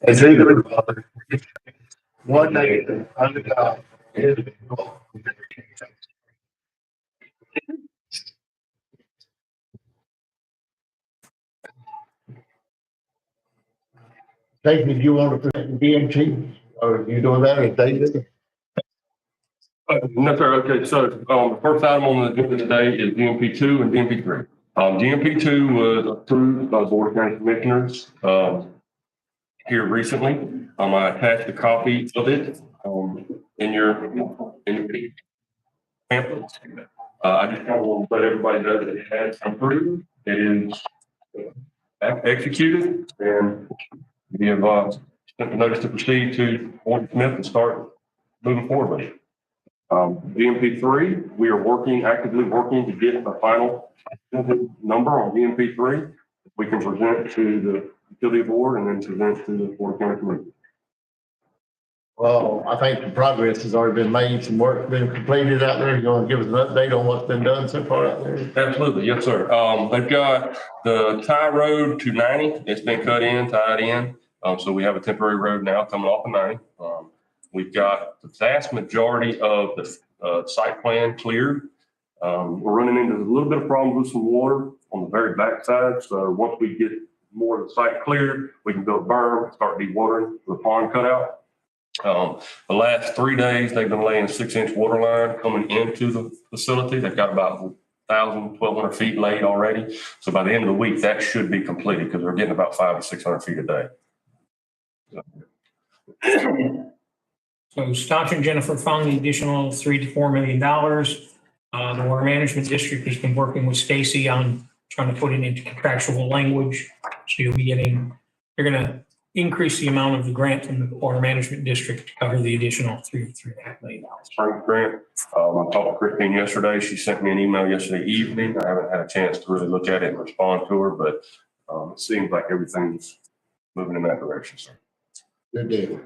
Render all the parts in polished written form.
It's either one day under God is David, do you want to present the DMT or you doing that or David? No, sir. Okay, so the first item on the agenda today is DMP2 and DMP3. DMP2 was approved by the Board of County Commissioners here recently. I attached a copy of it in your pamphlet. I just kind of want to let everybody know that it has come through. It is executed, and we have sent the notice to proceed to Warden Smith and start moving forward with it. DMP3, we are actively working to get a final number on DMP3. We can present to the utility board and then present to the Board of County Commissioners. Well, I think the progress has already been made. Some work been completed out there. You going to give us an update on what's been done so far out there? Absolutely. Yes, sir. They've got the tie road to 90. It's been cut in, tied in. So we have a temporary road now coming off of 90. We've got the vast majority of the site plan cleared. We're running into a little bit of problems with some water on the very back side. So once we get more of the site cleared, we can build a berm, start dewatering the pond cutout. The last 3 days, they've been laying 6-inch water line coming into the facility. They've got about 1,000, 1,200 feet laid already. So by the end of the week, that should be completed because they're getting about 500 to 600 feet a day. So Staunch and Jennifer found the additional $3 to $4 million. The Water Management District has been working with Stacy on trying to put it into contractual language. So you'll be you're going to increase the amount of the grant from the Water Management District to cover the additional $3 to $3.5 million. Spring grant. I talked to Christine yesterday. She sent me an email yesterday evening. I haven't had a chance to really look at it and respond to her, but it seems like everything's moving in that direction, sir. Good deal.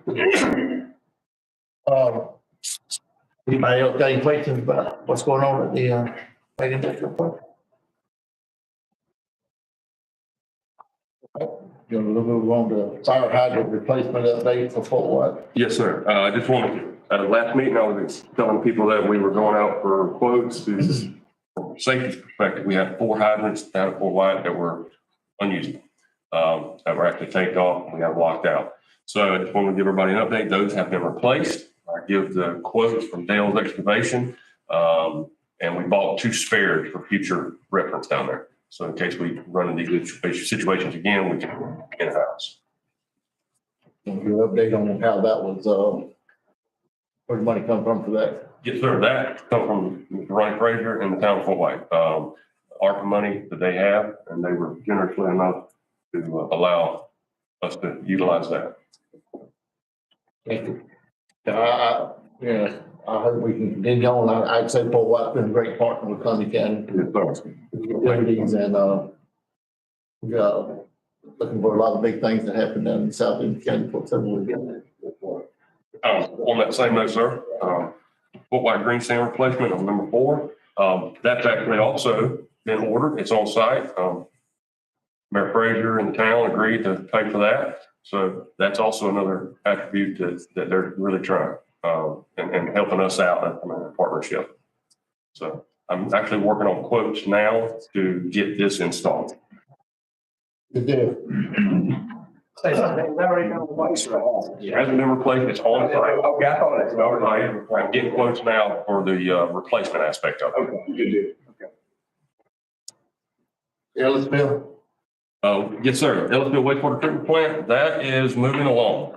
Anybody else got any questions about what's going on at the Lake Industrial Park? You want to move on to fire hydrant replacement update for Fort White? Yes, sir. I just wanted to, at the last meeting, I was telling people that we were going out for quotes to, from safety perspective, we had 4 hydrants down at Fort White that were unusable, that were actually taken off and we got locked out. So I just want to give everybody an update. Those have been replaced. I give the quotes from Dale's Excavation, and we bought 2 spares for future reference down there. So in case we run into these situations again, we can in-house. Your update on how that was, where the money come from for that? Yes, sir. That come from Mr. Ronnie Frazier and the town of Fort White. ARPA money that they have, and they were generously enough to allow us to utilize that. Thank you. I hope we can continue on. I'd say Fort White's been a great partner with Columbia County. Yes, sir. Utilities and, we got looking for a lot of big things that happen down in South End County for several years. On that same note, sir, Fort White green sand replacement on number 4. That's actually also been ordered. It's on site. Mayor Frazier and the town agreed to pay for that. So that's also another attribute that they're really trying and helping us out in a partnership. So I'm actually working on quotes now to get this installed. Good deal. It hasn't been replaced. It's on site. Okay, I thought it's already. I'm getting quotes now for the replacement aspect of it. Okay, good deal. Okay. Ellisville? Yes, sir. Ellisville wastewater treatment plant, that is moving along.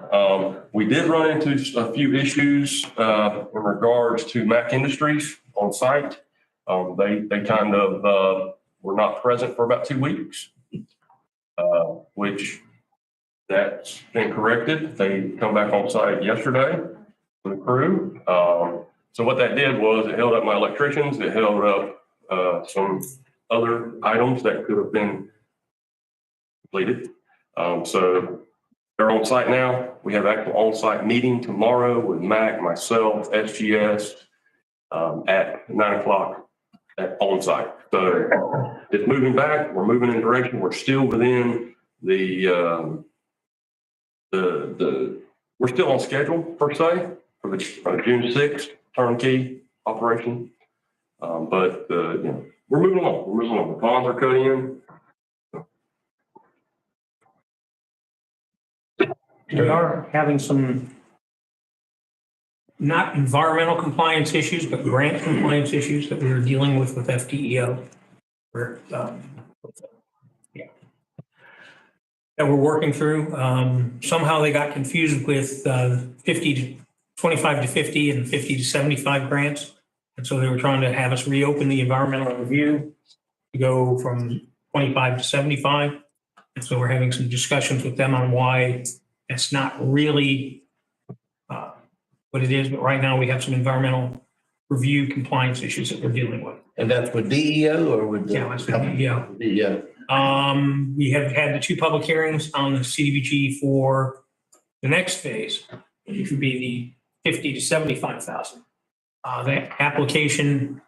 We did run into a few issues in regards to Mac Industries on site. They kind of were not present for about 2 weeks, which that's been corrected. They come back on site yesterday with the crew. So what that did was it held up my electricians. It held up some other items that could have been completed. So they're on site now. We have actual on-site meeting tomorrow with Mac, myself, SGS at 9 o'clock on site. So it's moving back. We're moving in direction. We're still within the we're still on schedule per se for the June 6th turnkey operation. But, we're moving along. We're moving along. The ponds are cut in. We are having some not environmental compliance issues, but grant compliance issues that we are dealing with FDEO. We're, yeah. That we're working through. Somehow they got confused with 25 to 50 and 50 to 75 grants. And so they were trying to have us reopen the environmental review to go from 25 to 75. And so we're having some discussions with them on why that's not really what it is. But right now we have some environmental review compliance issues that we're dealing with. And that's with DEO or with the? Yeah, that's with DEO. DEO. We have had the 2 public hearings on the CDBG for the next phase, which would be the 50 to 75,000. That application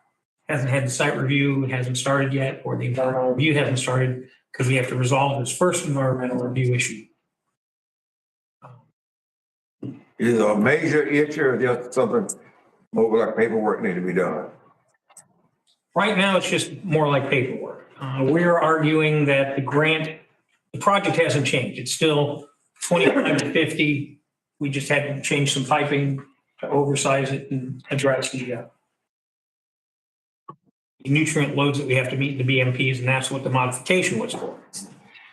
hasn't had the site review, it hasn't started yet, or the environmental review hasn't started because we have to resolve this first environmental review issue. Is it a major issue or just something more like paperwork need to be done? Right now, it's just more like paperwork. We're arguing that the project hasn't changed. It's still 25 to 50. We just had to change some piping to oversize it and address the nutrient loads that we have to meet in the BMPs, and that's what the modification was for.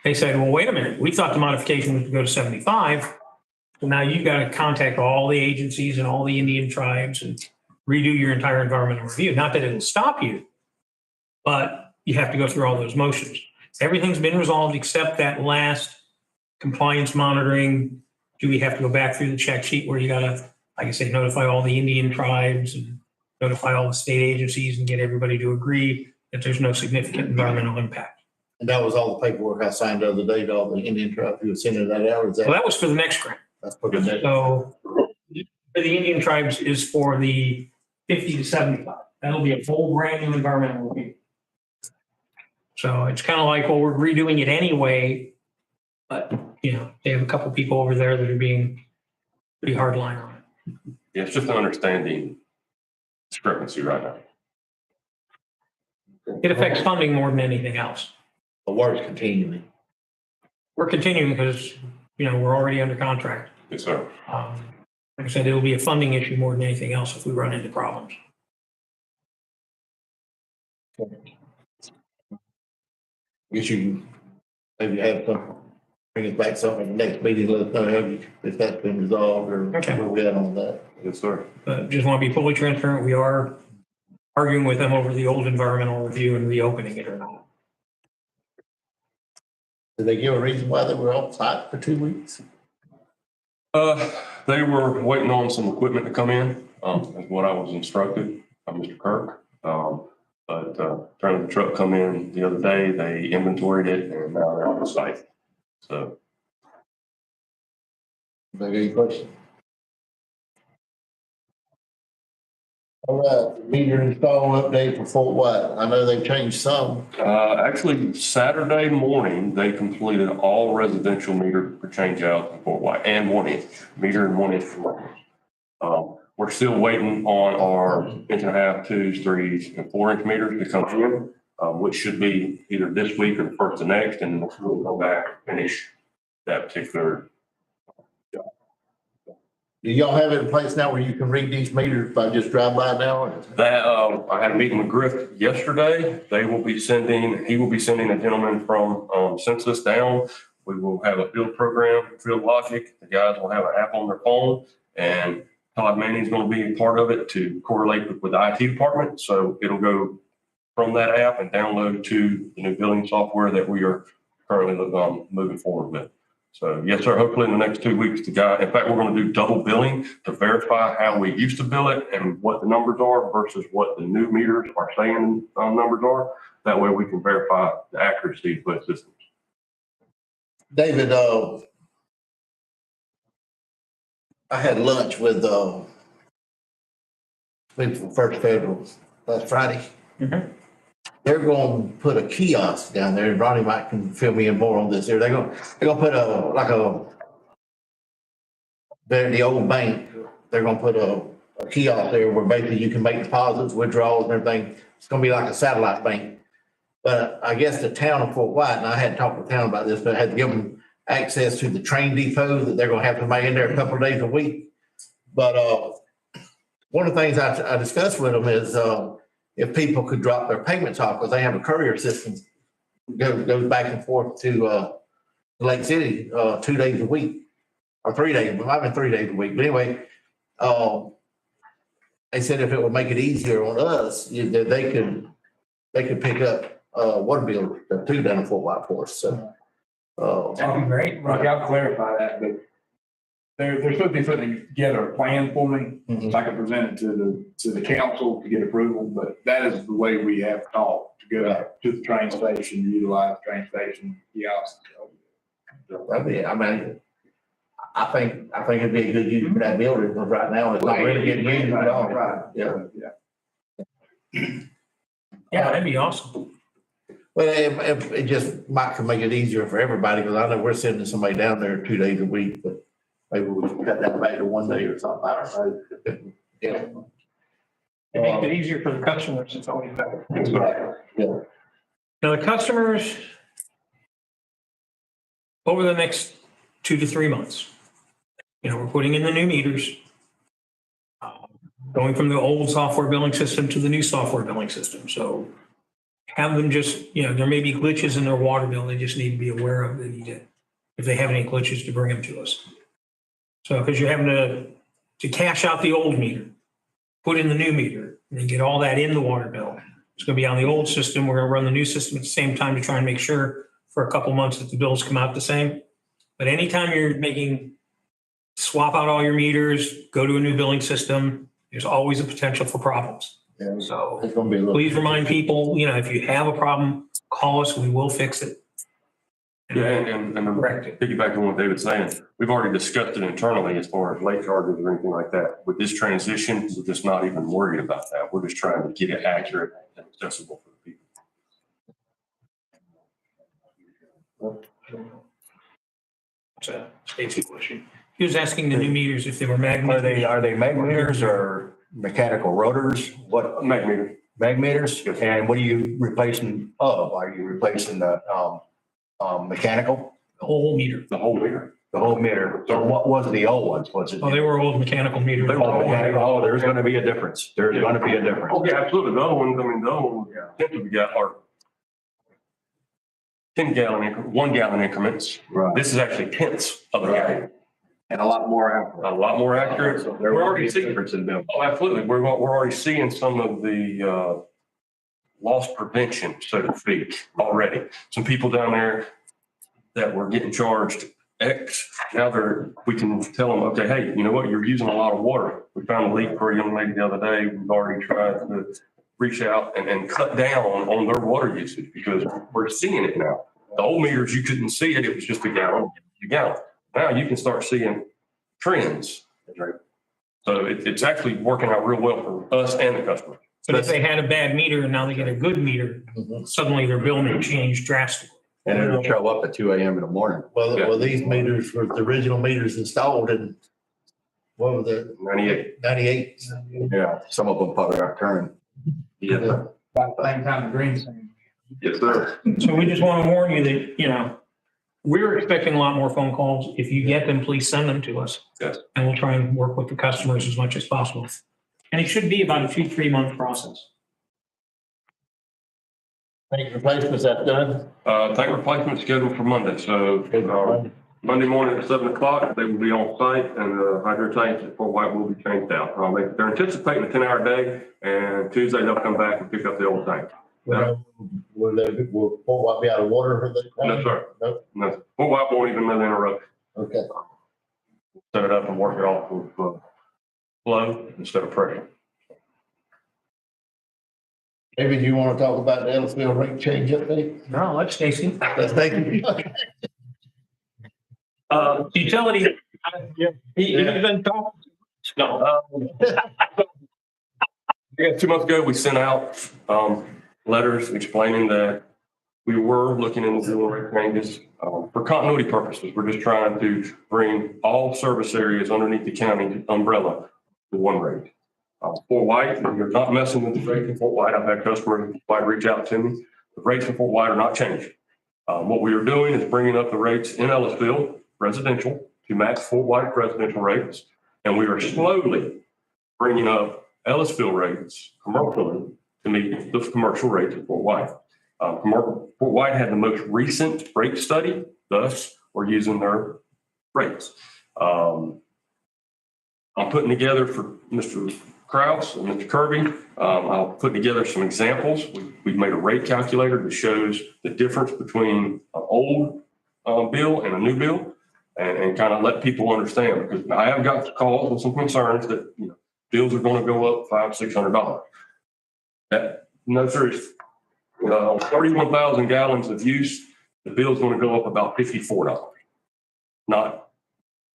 They said, well, wait a minute, we thought the modification was to go to 75. So now you've got to contact all the agencies and all the Indian tribes and redo your entire environmental review. Not that it'll stop you, but you have to go through all those motions. Everything's been resolved except that last compliance monitoring. Do we have to go back through the check sheet where you got to, like I say, notify all the Indian tribes and notify all the state agencies and get everybody to agree that there's no significant environmental impact. And that was all the paperwork I signed the other day to all the Indian tribes who was sending that out. Is So that? that was for the next grant. That's for the next. So for the Indian tribes is for the 50 to 75. That'll be a full brand new environmental review. So it's kind of like, well, we're redoing it anyway, but they have a couple people over there that are being pretty hard line on it. Yeah, it's just an understanding discrepancy right now. It affects funding more than anything else. The work's continuing. We're continuing because, we're already under contract. Yes, sir. Like I said, it'll be a funding issue more than anything else if we run into problems. Guess you can maybe have some, bring us back something in the next meeting, let us know if that's been resolved or Okay. where we at on that. Yes, sir. But just want to be fully transparent. We are arguing with them over the old environmental review and reopening it or not. Did they give a reason why they were off site for 2 weeks? They were waiting on some equipment to come in, is what I was instructed by Mr. Kirk. But trying the truck come in the other day, they inventoried it and now they're on the site. So, Maybe any question? All right, meter install update for Fort White. I know they've changed some. actually Saturday morning, they completed all residential meter change out in Fort White and 1 inch meter and 1 inch. We're still waiting on our 1.5, 2s, 3s, and 4 inch meters to come in, which should be either this week or the first of next, and we'll go back and finish that particular. Do y'all have it in place now where you can read these meters by just drive by now? That, I had a meeting with Griff yesterday. He will be sending a gentleman from Census down. We will have a field program, Field Logic. The guys will have an app on their phone, and Todd Manning's going to be a part of it to correlate with the IT department. So it'll go from that app and download to the new billing software that we are currently moving forward with. So yes, sir, hopefully in the next 2 weeks, in fact, we're going to do double billing to verify how we used to bill it and what the numbers are versus what the new meters are saying numbers are. That way we can verify the accuracy of both systems. David, I had lunch with people from First Federal last Friday. Mhm. They're going to put a kiosk down there, and Ronnie might can fill me in more on this here. They're going to put a the old bank, they're gonna put a kiosk there where basically you can make deposits, withdrawals and everything. It's gonna be like a satellite bank. But I guess the town of Fort White, and I hadn't talked to the town about this, but I had to give them access to the train depot that they're gonna have somebody in there a couple of days a week. But, one of the things I discussed with them is, if people could drop their payments off, because they have a courier system. Goes back and forth to, Lake City, 2 days a week, or 3 days, it might have been 3 days a week, but anyway. They said if it would make it easier on us, that they could pick up, water bill too down in Fort White for us, so. That'd be great. Rocky, I'll clarify that, but they're supposed to be putting together a plan for me, Mhm. so I can present it to the council to get approval, but that is the way we have talked, to go to the train station, utilize the train station, kiosks. That'd be, I mean, I think it'd be a good use for that building, because right now it's not really getting used at all. Right, Yeah. Yeah, that'd be awesome. But it just might could make it easier for everybody, because I know we're sending somebody down there 2 days a week, but maybe we can cut that back to 1 day or something, I don't know. Yeah. It makes it easier for the customers. It's always better. Yeah. Now, the customers, over the next 2 to 3 months, we're putting in the new meters, going from the old software billing system to the new software billing system. So have them just, there may be glitches in their water bill. They just need to be aware of it. If they have any glitches, to bring them to us. So, because you're having to cash out the old meter, put in the new meter, and then get all that in the water bill. It's going to be on the old system. We're going to run the new system at the same time to try and make sure for a couple months that the bills come out the same. But anytime you're swap out all your meters, go to a new billing system, there's always a potential for problems. Yeah, So it's gonna be a little. please remind people, if you have a problem, call us, we will fix it. Yeah, and Correct it. piggyback on what David's saying, we've already discussed it internally as far as late charges or anything like that. With this transition, we're just not even worried about that. We're just trying to get it accurate and accessible for the people. It's a Stacy question. He was asking the new meters if they were magnet. Are they mag meters or mechanical rotors? What, Mag meter. mag meters? And what are you replacing of? Are you replacing the, mechanical, The whole meter. The whole meter. the whole meter? So what was the old ones? Was it? Oh, they were old mechanical meters. They were all mechanical. Oh, there's gonna be a difference. There's gonna be a difference. Oh, yeah, absolutely. The other ones, the other ones, essentially we got our 10-gallon, 1 gallon increments. Right. This is actually tenths of a gallon. And a lot more accurate. A lot more accurate. So there We're will already be a seeing, difference in bill. oh, absolutely. We're already seeing some of the loss prevention, so to speak, already. Some people down there that were getting charged X, now we can tell them, okay, hey, you know what, you're using a lot of water. We found a leak for a young lady the other day. We've already tried to reach out and cut down on their water usage because we're seeing it now. The old meters, you couldn't see it. It was just a gallon. Now you can start seeing trends. So it's actually working out real well for us and the customer. But if they had a bad meter and now they get a good meter, Mhm. suddenly their bill may change drastically. And it'll show up at 2 a.m. in the morning. Well, these meters were the original meters installed in, what were the 98. 98? Yeah, some of them probably aren't turning. Yes, sir. About the same time the green thing. Yes, sir. So we just want to warn you that, we're expecting a lot more phone calls. If you get them, please send them to us. Yes. And we'll try and work with the customers as much as possible. And it should be about a 2-3 month process. Tank replacements, that's done? Tank replacement scheduled for Monday. So Monday morning at 7 o'clock, they will be on site and the hydro tanks at Fort White will be changed out. They're anticipating a 10-hour day and Tuesday they'll come back and pick up the old tank. Will Fort White be out of water for the? No, sir. Nope. No, Fort White won't even know the interruption. Okay. Set it up and work it off with flow instead of pressure. David, you want to talk about the Ellisville rate change update? No, let's Stacy. Let's take it. Utility. He doesn't talk. No. Yeah, 2 months ago, we sent out letters explaining that we were looking into doing rate changes. For continuity purposes, we're just trying to bring all service areas underneath the county umbrella to one rate. Fort White, you're not messing with the rate in Fort White. I've had customers might reach out to me. The rates in Fort White are not changing. What we are doing is bringing up the rates in Ellisville residential to match Fort White residential rates. And we are slowly bringing up Ellisville rates commercially to meet the commercial rates of Fort White. Fort White had the most recent rate study, thus we're using their rates. I'm putting together for Mr. Kraus and Mr. Kirby, I'll put together some examples. We've made a rate calculator that shows the difference between an old bill and a new bill and kind of let people understand, because I have got calls with some concerns that, you know, bills are going to go up $500-600. That, no, serious. 31,000 gallons of use, the bill's going to go up about $54, not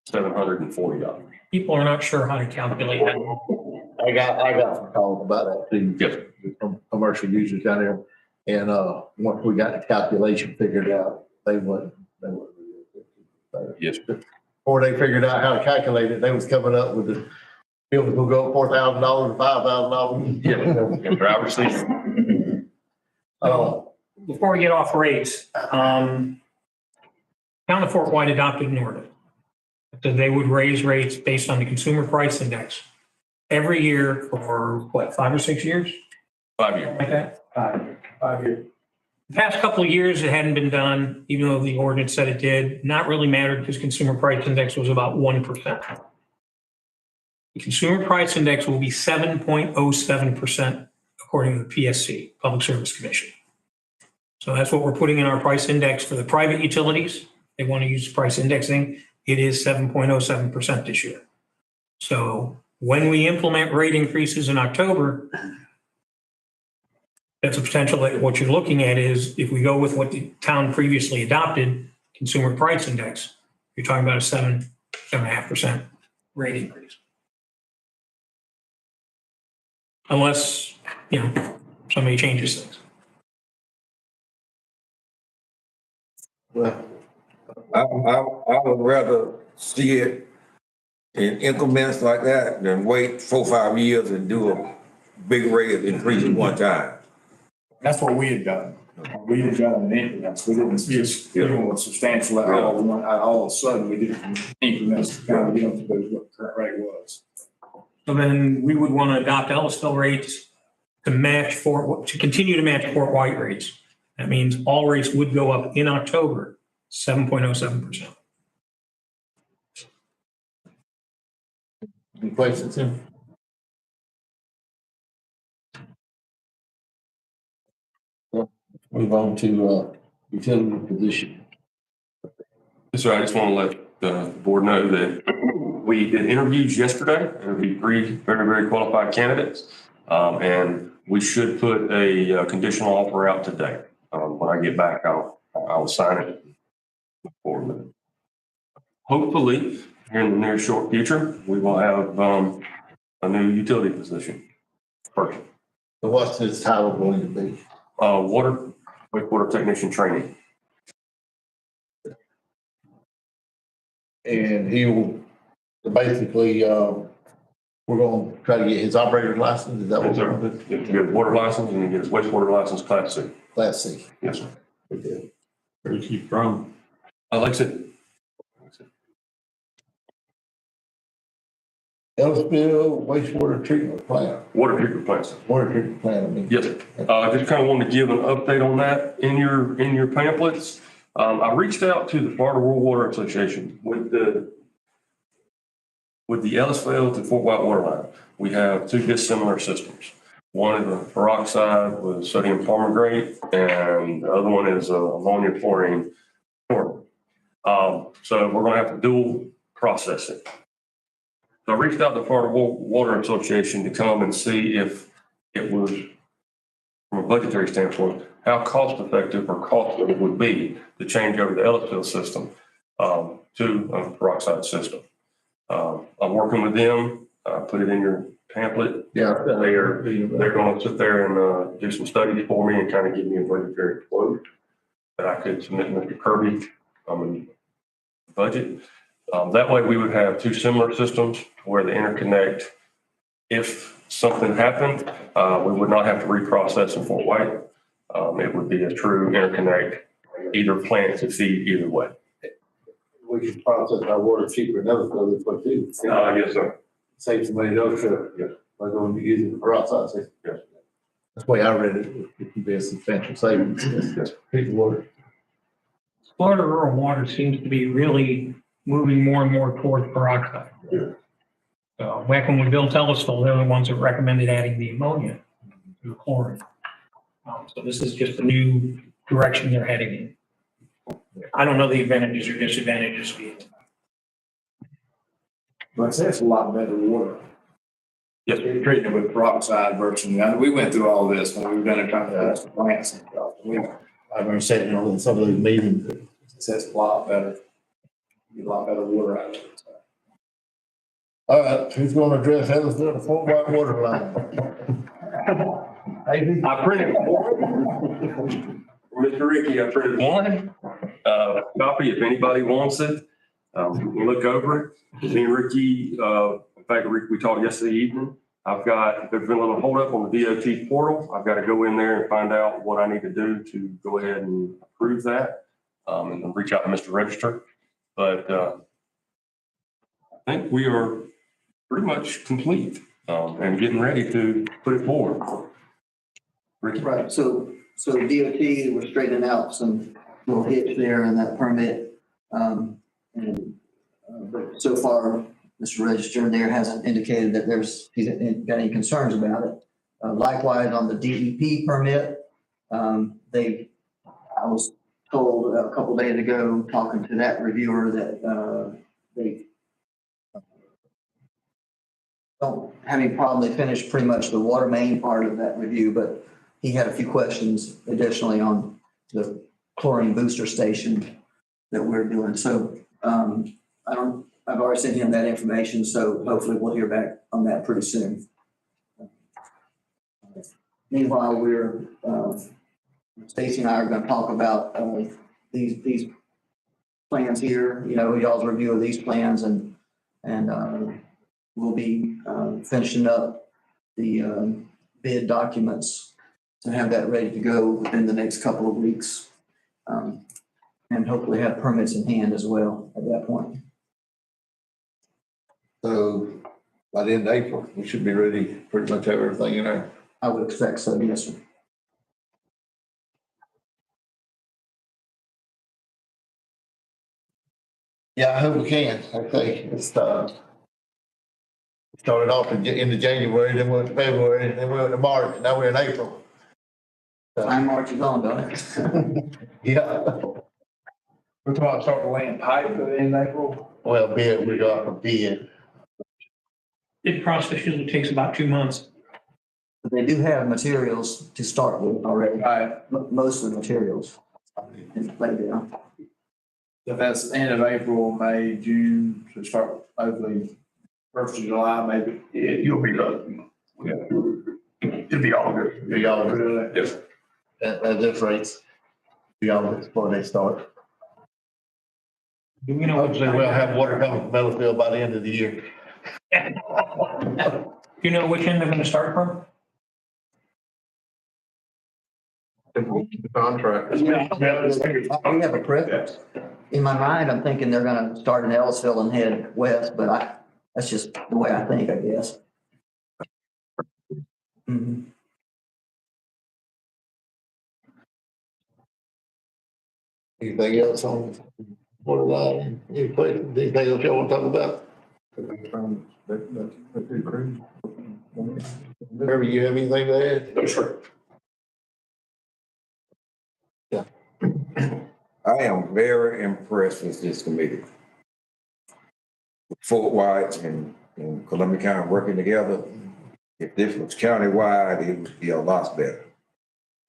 $740. People are not sure how to calculate that. I got some calls about that too. Yes. From commercial users down there. And, once we got the calculation figured out, they wouldn't. Yes. Before they figured out how to calculate it, they was coming up with the bill was gonna go up $4,000 to $5,000. Yeah, and driver's seat. Before we get off rates, Town of Fort White adopted an ordinance that they would raise rates based on the consumer price index every year for what, 5 or 6 years? 5 years. Like that? 5 years. The past couple of years, it hadn't been done, even though the ordinance said it did. Not really mattered because consumer price index was about 1%. The consumer price index will be 7.07% according to the PSC, Public Service Commission. So that's what we're putting in our price index for the private utilities. They want to use price indexing. It is 7.07% this year. So when we implement rate increases in October, that's a potential that what you're looking at is if we go with what the town previously adopted, consumer price index, you're talking about a 7.5% rate increase. Unless, you know, somebody changes things. Well, I would rather see it in increments like that than wait 4 or 5 years and do a big rate increase at one time. That's what we had done. We had done an increments. We didn't just give them a substantial all of a sudden. We did increments to kind of get them to what the current rate was. So then we would want to adopt Ellisville rates to continue to match Fort White rates. That means all rates would go up in October, 7.07%. any questions, Tim? Move on to, utility position. So I just want to let the board know that we did interviews yesterday. Interviewed 3 very, very qualified candidates. And we should put a conditional offer out today. When I get back, I'll sign it. Look forward to it. Hopefully, here in the near short future, we will have a new utility position. Person. So what's his title going to be? Wastewater technician training. And he will, basically, we're gonna try to get his operator's license, is that what we're gonna do? You have to get a water license and you get his wastewater license class C. Class C. Yes, sir. Okay. Where's he from? Alexa. Ellisville wastewater treatment plant, Water treatment plants. water treatment plant, I mean. Yes, sir. I just kind of wanted to give an update on that in your pamphlets. I reached out to the Florida Rural Water Association with the Ellisville to Fort White water line. We have 2 dissimilar systems. One is a peroxide with sodium permanganate, and the other one is ammonia chlorine. So we're going to have to dual process it. So I reached out to the Florida Water Association to come and see if it was, from a budgetary standpoint, how cost effective or costly it would be to change over the Ellisville system to a peroxide system. I'm working with them. Put it in your pamphlet. Yeah. They're going to sit there and do some studies for me and kind of give me a budgetary quote. that I could submit Mr. Kirby, in budget. That way we would have two similar systems where the interconnect, if something happened, we would not have to reprocess in Fort White. It would be a true interconnect, either plant to feed either way. We should process our water cheaper than others, because it's what too. Yes, sir. Save some money, those, Yes. by going to using the process. Yes. That's the way I read it, it could be a substantial savings. Yes. People water. Florida rural water seems to be really moving more and more towards peroxide. Yeah. So back when we built Ellisville, they're the ones that recommended adding the ammonia to the chlorine. So this is just a new direction they're heading in. I don't know the advantages or disadvantages of it. But it's a lot better water. Yes. You're treating it with peroxide versus, we went through all this when we were gonna try to test the plants and stuff. I remember sitting on some of those meetings. It's a lot better. Get a lot better water out of it. So. All right, who's gonna address the Fort White water line? I printed Mr. Ricky, I printed one copy if anybody wants it. We look over it. Me and Ricky, in fact, Ricky, we talked yesterday evening. There's been a little holdup on the DOT portal. I've got to go in there and find out what I need to do to go ahead and approve that, and then reach out to Mr. Register. But I think we are pretty much complete, and getting ready to put it forward. Ricky? Right, so DOT, we're straightening out some little hits there in that permit. But so far, Mr. Register there hasn't indicated that he's got any concerns about it. Likewise, on the DEP permit, I was told a couple days ago, talking to that reviewer, that they don't have any problem. They finished pretty much the water main part of that review, but he had a few questions additionally on the chlorine booster station that we're doing. So I've already sent him that information, so hopefully we'll hear back on that pretty soon. Meanwhile, Stacy and I are gonna talk about these plans here, y'all's review of these plans, and we'll be finishing up the bid documents to have that ready to go within the next couple of weeks. And hopefully have permits in hand as well at that point. So by the end of April, we should be ready, pretty much have everything in there. I would expect so, yes, sir. Yeah, I hope we can. Okay, it's started off in the January, then we went to February, then we went to March, and now we're in April. Time marches on, don't it? Yeah, We're talking start laying pipe in April. well, we got a bid. Bid process usually takes about 2 months. But they do have materials to start with already, Right. most of the materials in play there. If that's the end of April, May, June, to start hopefully 1st of July, maybe. You'll be done. It'll be all good. Be all good. Really. Yes. At this rates. Be all good before they start. Do we know? Hopefully we'll have water coming from Bellisville by the end of the year. You know which end they're gonna start from? Contract. We have a preference. In my mind, I'm thinking they're gonna start in Ellisville and head west, but that's just the way I think, I guess. Mhm. Anything else on water line? Any questions? Anything else y'all want to talk about? Remember, you have anything to add? No, sir. I am very impressed with this committee. Fort White and Columbia County working together. If this was countywide, it would be a lot better.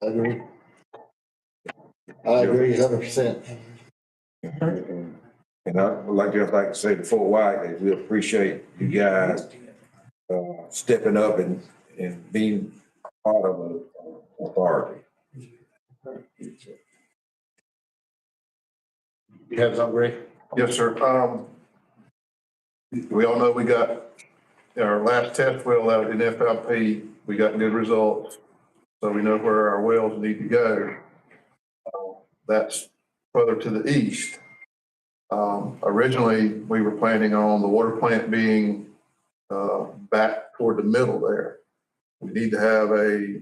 I agree. I agree 100%. And I would like to say to Fort White, that we appreciate you guys stepping up and being part of an authority. You have something, Greg? Yes, sir. We all know we got our last test well out in FIP. We got good results. So we know where our wells need to go. That's further to the east. Originally, we were planning on the water plant being back toward the middle there. We need to have a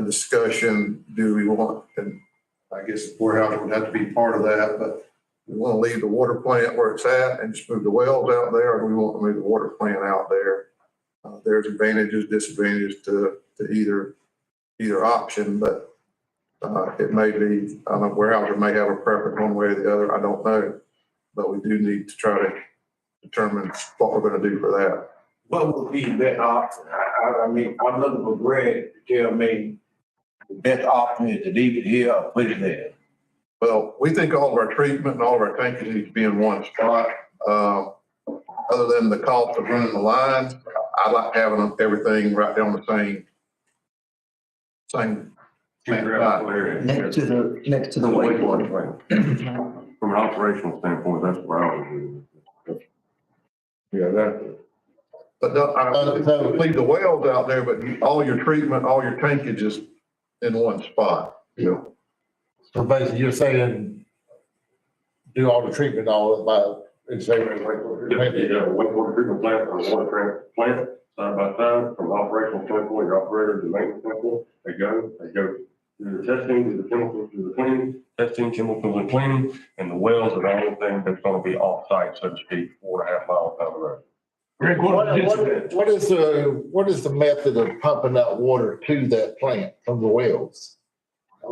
discussion. Do we want, and I guess the warehouse would have to be part of that, but we want to leave the water plant where it's at and just move the wells out there, or we want to move the water plant out there. There's advantages, disadvantages to either option, but it may be, I don't know, Weyerhaeuser may have a preference one way or the other, I don't know. But we do need to try to determine what we're gonna do for that. What would be the best option? I mean, I'm looking for Greg to tell me the best option is to leave it here or put it there. Well, we think all of our treatment and all of our tankage need to be in one spot. Other than the cost of running the lines, I like having everything right down the same. Spot. Next to the wastewater. From an operational standpoint, that's where I was. Yeah, that. But so leave the wells out there, but all your treatment, all your tankage is in one spot, you know. So basically, you're saying do all the treatment, all by, and say, Wastewater treatment plant or water plant, side by side, from an operational standpoint, your operator to maintenance standpoint, they go do the testing, do the chemicals, do the cleaning, testing, chemicals and cleaning, and the wells are the only thing that's gonna be off-site, so to speak, 4.5 miles down the road. Greg, what is the method of pumping that water to that plant from the wells? The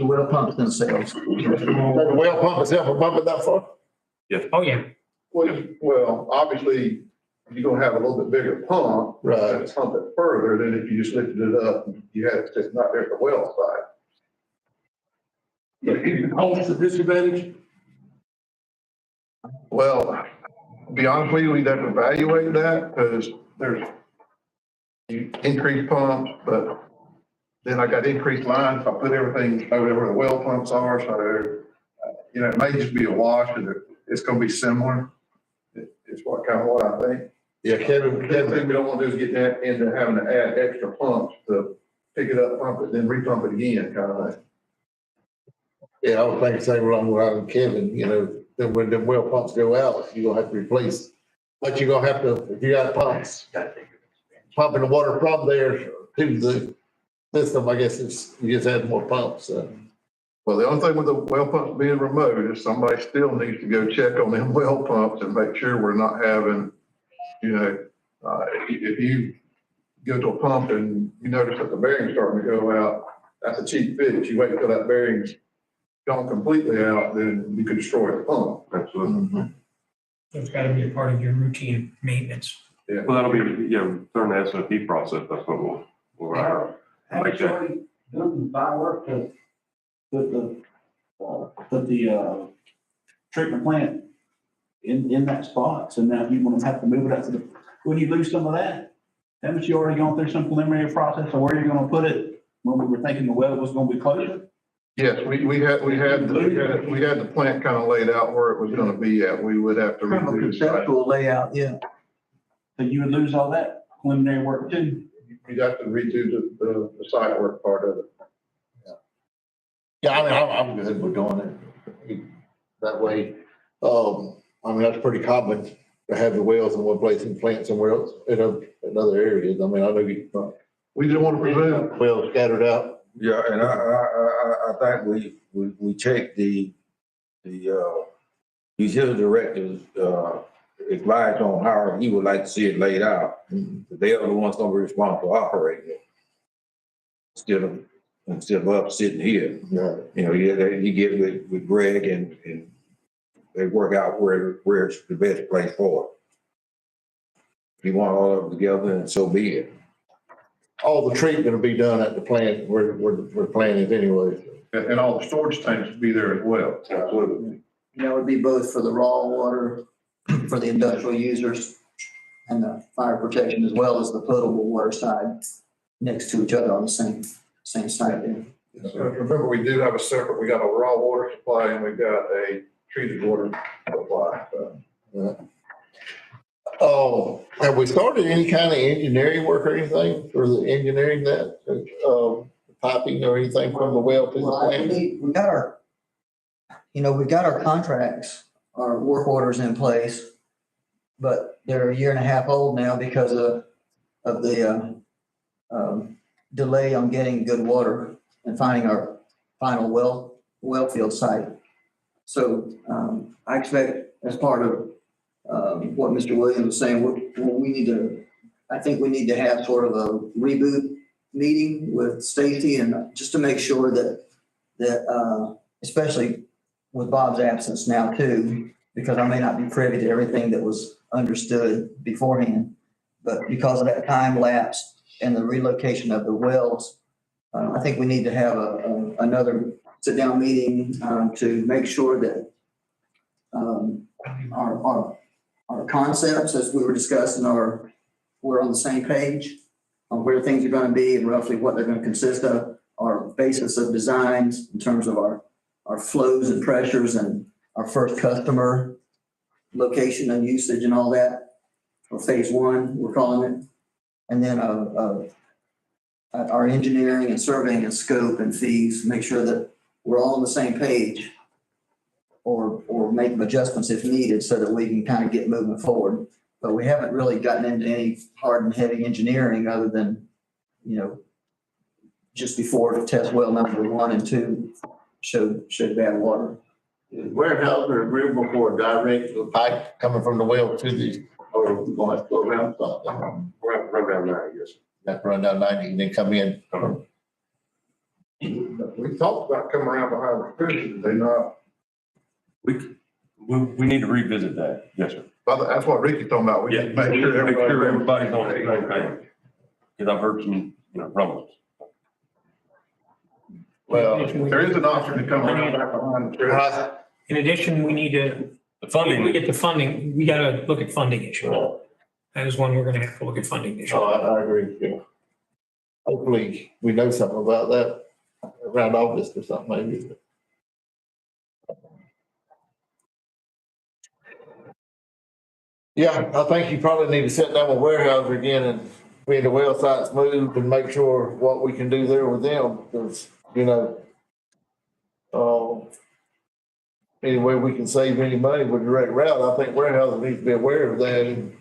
well pumps themselves. The well pump itself will pump it that far? Oh, yeah. Well, obviously, you're gonna have a little bit bigger pump. Right. To pump it further than if you just lifted it up, you had it just not there at the well side. What's the disadvantage? Well, to be honest with you, we'd have to evaluate that because there's increased pumps, but then I got increased lines. I put everything over there where the well pumps are. So, it may just be a wash and it's going to be similar. It's what I think. Yeah, Kevin, The thing we don't want to do is get that into having to add extra pumps to pick it up, pump it, then repump it again, kind of thing. yeah, I was thinking same along with Kevin, then when the well pumps go out, you're gonna have to replace. But you're gonna have to, if you got pumps, pumping the water from there to the system, I guess you just add more pumps, Well, the only thing with the well pumps being remote is somebody still needs to go check on them well pumps and make sure we're not having, if you go to a pump and you notice that the bearing's starting to go out, that's a cheap fix. You wait until that bearing's gone completely out, then you could destroy the pump. Absolutely. It's gotta be a part of your routine maintenance. Well, that'll be, during the SOP process, that's what we'll. Actually, doing firework to put the treatment plant in that spot. So now you want to have to move it up to the, when you lose some of that, haven't you already gone through some preliminary process of where you're gonna put it? When we were thinking the well was gonna be closer? Yes, we had the plant kind of laid out where it was gonna be at. We would have to From a redo the site. conceptual layout, yeah. So you would lose all that preliminary work too? You'd have to redo the site work part of it. yeah, I mean, I'm good with doing it that way. That's pretty common to have the wells in one place and plant somewhere else in other areas. I mean, I know We didn't want to presume. wells scattered out. Yeah, and I think we checked the utility director's, advice on how he would like to see it laid out. They are the ones gonna be responsible for operating it. Instead of us sitting here, you get with Greg and they work out where's the best place for it. If you want all of them together, then so be it. All the treatment will be done at the plant where the plant is anyway. And all the storage tanks would be there as well. Absolutely. That would be both for the raw water, for the industrial users and the fire protection, as well as the potable water side next to each other on the same site there. Remember, we do have we got a raw water supply and we've got a treated water supply. Oh, have we started any kind of engineering work or anything for the engineering that, piping or anything from the well to the Well, plant? we got our, we got our contracts, our work orders in place, but they're a year and a half old now because of the delay on getting good water and finding our final well field site. So I expect as part of what Mr. Williams was saying, I think we need to have sort of a reboot meeting with Stacy and just to make sure that especially with Bob's absence now too, because I may not be privy to everything that was understood beforehand, but because of that time lapse and the relocation of the wells, I think we need to have another sit-down meeting to make sure that our concepts, as we were discussing, we're on the same page on where things are going to be and roughly what they're going to consist of, our basis of designs in terms of our flows and pressures and our first customer location and usage and all that, or phase one, we're calling it. And then our engineering and surveying and scope and fees, make sure that we're all on the same page or make adjustments if needed so that we can kind of get moving forward. But we haven't really gotten into any hard and heavy engineering other than, just before the test well number 1 and 2 showed bad water. Warehouse or agreeable for direct the pipe coming from the well to the, or we're going to have to go around something? Run down there, yes. Have to run down 90 and then come in. We talked about coming around behind the prison, they not, We need to revisit that, yes, sir. but that's what Ricky's talking about. We need to Make sure everybody's on the same page. Because I've heard some, rumblings. Well, There is an option to come around back behind the prison. In addition, we need to, The when funding. we get to funding, we gotta look at funding issue. That is one we're gonna have to look at funding issue. Oh, I agree. Yeah. Hopefully, we know something about that around August or something maybe. Yeah, I think you probably need to sit down with Warehouse again and be the well sites moved and make sure what we can do there with them, because, any way we can save any money with direct route, I think Warehouse needs to be aware of that and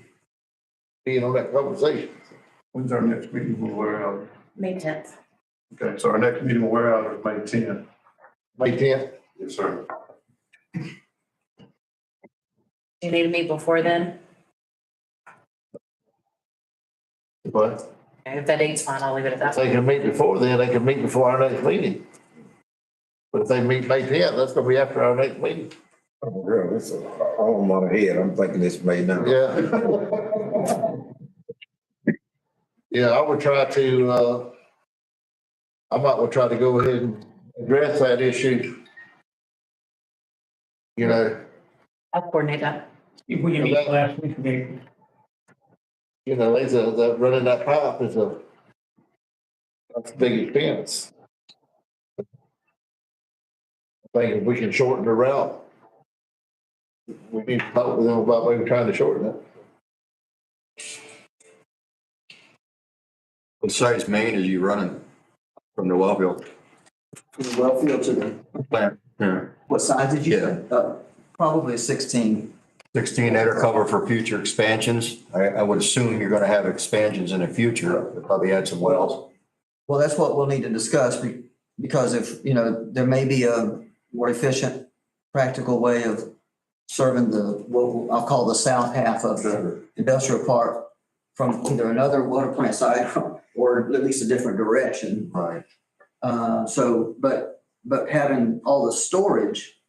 being on that conversation. When's our next meeting with warehouse? May 10th. Okay, so our next meeting with warehouse is May 10th. May 10th? Yes, sir. Do you need to meet before then? But If that date's fine, I'll leave it at if that. they can meet before then, they can meet before our next meeting. But if they meet May 10th, that's gonna be after our next meeting. Oh, girl, this is all in my head. I'm thinking this may not. Yeah. Yeah, I would try to, I might well try to go ahead and address that issue. I'll coordinate that. If we can meet last week, maybe. There's running that pipe is that's a big expense. I think if we can shorten the route, we need to talk with them about maybe trying to shorten it. What size main is you running from the well field? From the well field to the, Plant. Yeah. what size did you say? Probably 16. 16, that'll cover for future expansions. I would assume you're gonna have expansions in the future, You'll probably add some wells. Well, that's what we'll need to discuss because if, there may be a more efficient, practical way of serving what I'll call the south half of the industrial park from either another water plant side or at least a different direction. Right. But having all the storage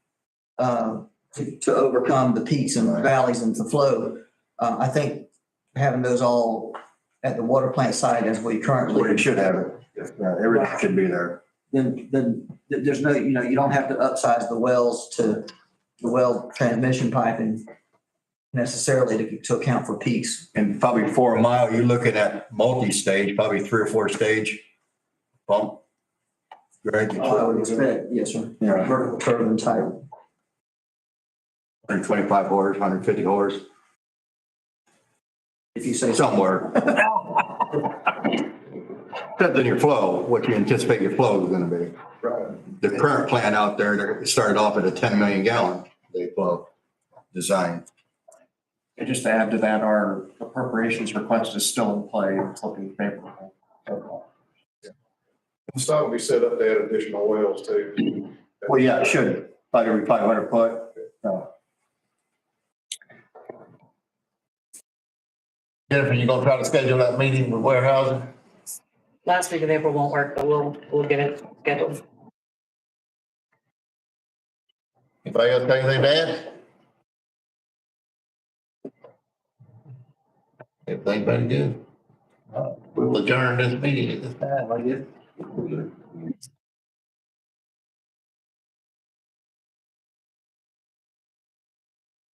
to overcome the peaks and valleys and the flow, I think having those all at the water plant site as we currently. Well, you should have it. Everything should be there. Then there's no, you don't have to upsize the wells to the well transmission piping necessarily to account for peaks. And probably for a mile, you're looking at multi-stage, probably 3 or 4 stage pump. Greg? I would expect, yes, sir. Yeah. Vertical curve and type. 125 horse, 150 horse, If you say so. somewhere. Depends on your flow, what you anticipate your flow is gonna be. Right. The current plan out there, they started off at a 10 million gallon, they design. And just to add to that, our appropriations request is still in play, it's looking favorable. It's not gonna be set up to add additional wells too. Well, yeah, it should, about every 500 foot. Jennifer, you gonna try to schedule that meeting with warehousing? Last week of April won't work, but we'll get it scheduled. Anybody else got anything to add? Everything pretty good. We'll adjourn this meeting at this time, I guess.